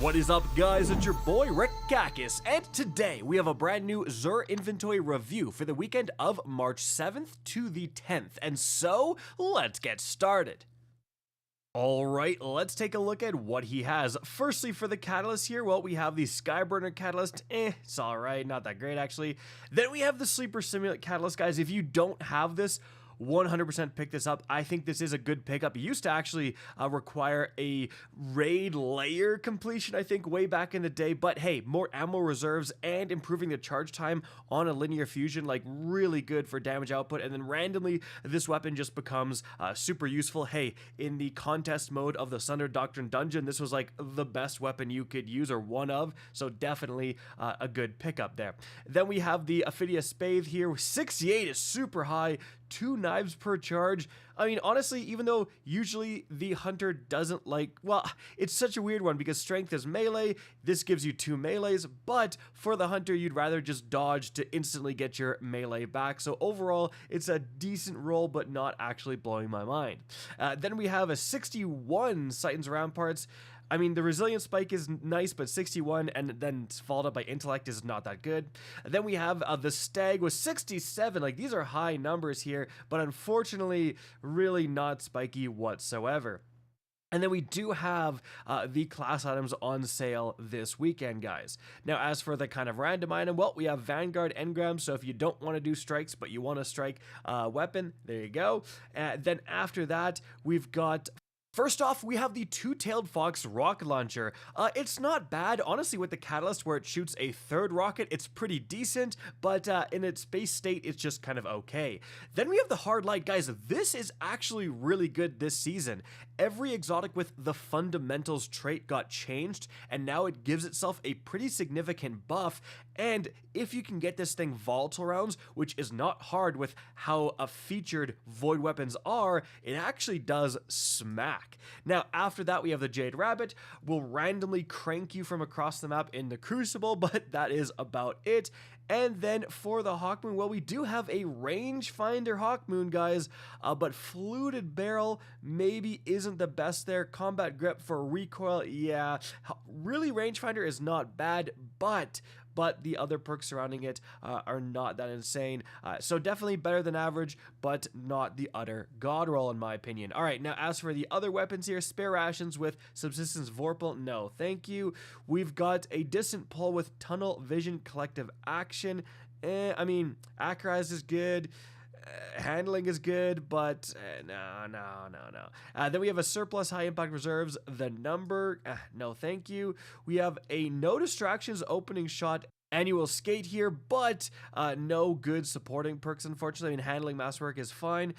What is up, guys? It's your boy Rickakis, and today we have a brand new Xur Inventory review for the weekend of March 7th to the 10th, and so let's get started. Alright, let's take a look at what he has. Firstly, for the catalyst here, well, we have the Skyburner catalyst. It's alright, not that great actually. Then we have the Sleeper Simulant catalyst, guys. If you don't have this, 100% pick this up. I think this is a good pickup. It used to actually require a raid layer completion, I think, way back in the day. But hey, more ammo reserves and improving the charge time on a linear fusion, like really good for damage output. And then randomly, this weapon just becomes super useful. Hey, in the contest mode of the Sunder Doctrine dungeon, this was like the best weapon you could use, or one of. So definitely a good pickup there. Then we have the Ophidia Spathe here. 68 is super high. 2 knives per charge. I mean, honestly, even though usually the hunter doesn't like, well, it's such a weird one because strength is melee, this gives you 2 melees, but for the hunter, you'd rather just dodge to instantly get your melee back. So overall, it's a decent roll, but not actually blowing my mind. Then we have a 61 Titan's Ramparts. I mean, the Resilient Spike is nice, but 61 and then followed up by Intellect is not that good. Then we have the Stag with 67. Like, these are high numbers here, but unfortunately, really not spiky whatsoever. And then we do have the class items on sale this weekend, guys. Now, as for the kind of random item, well, we have Vanguard Engrams, so if you don't want to do strikes, but you want to strike weapon, there you go. Then after that, we've got... First off, we have the Two-Tailed Fox rocket launcher. It's not bad, honestly, with the catalyst where it shoots a 3rd rocket, it's pretty decent, but in its base state, it's just kind of okay. Then we have the Hard Light. Guys, this is actually really good this season. Every exotic with the Fundamentals trait got changed, and now it gives itself a pretty significant buff, and if you can get this thing volatile rounds, which is not hard with how featured void weapons are, it actually does smack. Now, after that, we have the Jade Rabbit. We'll randomly crank you from across the map in the Crucible, but that is about it. And then for the Hawkmoon, well, we do have a rangefinder Hawkmoon, guys, but Fluted Barrel maybe isn't the best there. Combat Grip for recoil, yeah. Really, rangefinder is not bad, but the other perks surrounding it are not that insane. So definitely better than average, but not the utter God Roll, in my opinion. All right, now as for the other weapons here, Spare Rations with Subsistence Vorpal, no thank you. We've got a Distant Pull with Tunnel Vision Collective Action. I mean, Acarize is good. Handling is good, but no. Then we have a Surplus High Impact Reserves, the number, no thank you. We have a No Distractions Opening Shot Annual Skate here, but no good supporting perks, unfortunately, and Handling Masterwork is fine.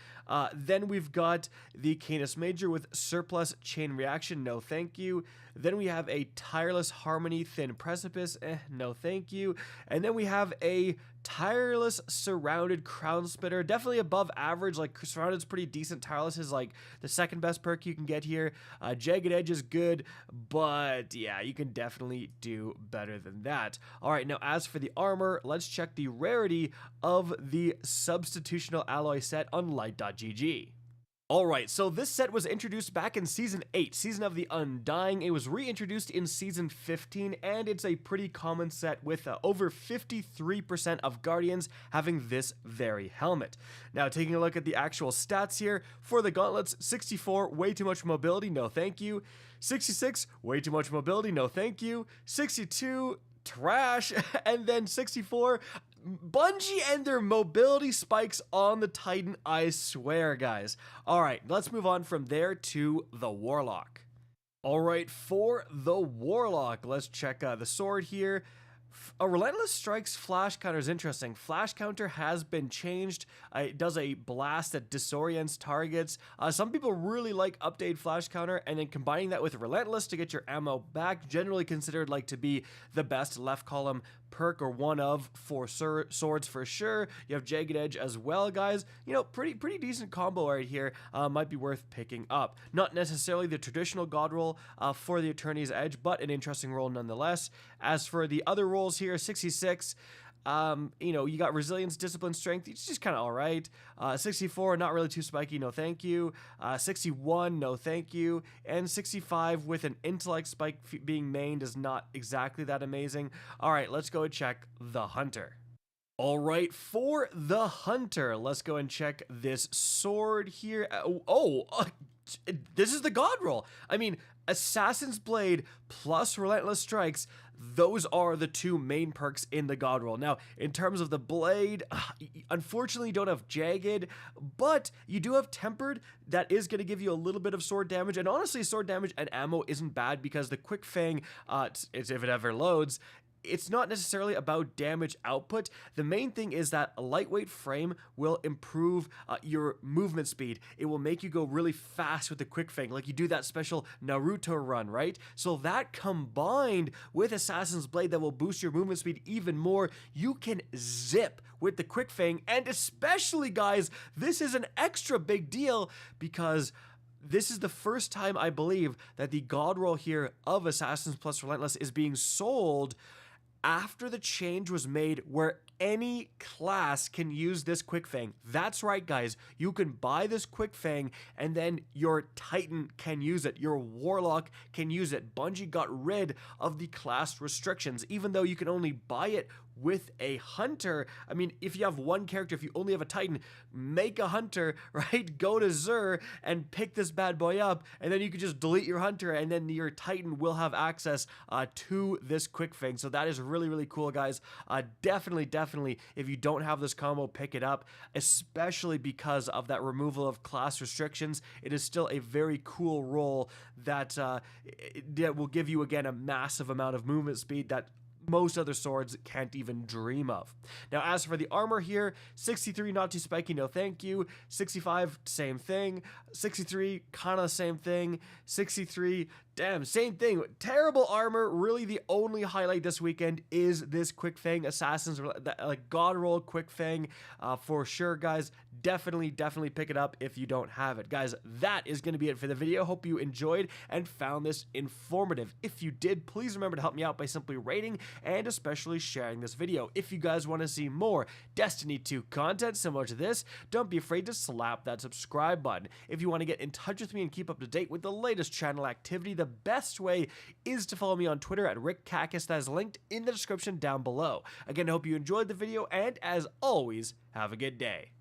Then we've got the Canis Major with Surplus Chain Reaction, no thank you. Then we have a Tireless Harmony Thin Precipice, no thank you. And then we have a Tireless Surrounded Crown Splitter, definitely above average. Like, Surrounded is pretty decent. Tireless is like the 2nd best perk you can get here. Jagged Edge is good, but yeah, you can definitely do better than that. All right, now as for the armor, let's check the rarity of the Substitutional Alloy set on Light.gg. Alright, so this set was introduced back in Season 8, Season of the Undying. It was reintroduced in Season 15, and it's a pretty common set with over 53% of Guardians having this very helmet. Now, taking a look at the actual stats here, for the gauntlets, 64, way too much mobility, no thank you. 66, way too much mobility, no thank you. 62, trash. And then 64, Bungie and their mobility spikes on the Titan, I swear, guys. Alright, let's move on from there to the Warlock. Alright, for the Warlock, let's check the sword here. A Relentless Strike's flash counter is interesting. Flash counter has been changed. It does a blast that disorients targets. Some people really like updated flash counter, and then combining that with Relentless to get your ammo back, generally considered like to be the best left column perk, or one of, for swords for sure. You have Jagged Edge as well, guys. You know, pretty decent combo right here. Might be worth picking up. Not necessarily the traditional God roll for the Eternity's Edge, but an interesting roll nonetheless. As for the other rolls here, 66, You know, you got resilience, discipline, strength. It's just kind of all right. 64, not really too spiky. No, thank you. 61, no, thank you. And 65 with an intellect spike being mained is not exactly that amazing. All right, let's go and check the Hunter. All right, for the Hunter, let's go and check this sword here. This is the God Roll. I mean, Assassin's Blade plus Relentless Strikes, those are the two main perks in the God Roll. Now, in terms of the blade, unfortunately you don't have Jagged, but you do have Tempered. That is going to give you a little bit of sword damage, and honestly, sword damage and ammo isn't bad because the Quickfang, if it ever loads, it's not necessarily about damage output. The main thing is that a lightweight frame will improve your movement speed. It will make you go really fast with the Quickfang, like you do that special Naruto run, right? So that combined with Assassin's Blade that will boost your movement speed even more, you can zip with the Quickfang. And especially, guys, this is an extra big deal because this is the first time, I believe, that the God Roll here of Assassins plus Relentless is being sold after the change was made where any class can use this Quickfang. That's right, guys. You can buy this Quickfang and then your Titan can use it. Your Warlock can use it. Bungie got rid of the class restrictions, even though you can only buy it with a Hunter. I mean, if you have one character, if you only have a Titan, make a Hunter, right? Go to Xur and pick this bad boy up, and then you can just delete your Hunter, and then your Titan will have access to this Quickfang. So that is really, really cool, guys. Definitely, if you don't have this combo, pick it up, especially because of that removal of class restrictions. It is still a very cool roll that will give you, again, a massive amount of movement speed that most other swords can't even dream of. Now, as for the armor here, 63, not too spiky, no thank you. 65, same thing. 63, kind of the same thing. 63, damn, same thing. Terrible armor. Really, the only highlight this weekend is this Quickfang Assassins, like God Roll Quickfang, for sure, guys. Definitely pick it up if you don't have it. Guys, that is going to be it for the video. Hope you enjoyed and found this informative. If you did, please remember to help me out by simply rating and especially sharing this video. If you guys want to see more Destiny 2 content similar to this, don't be afraid to slap that subscribe button. If you want to get in touch with me and keep up to date with the latest channel activity, the best way is to follow me on Twitter at RickKakis. That is linked in the description down below. Again, I hope you enjoyed the video, and as always, have a good day.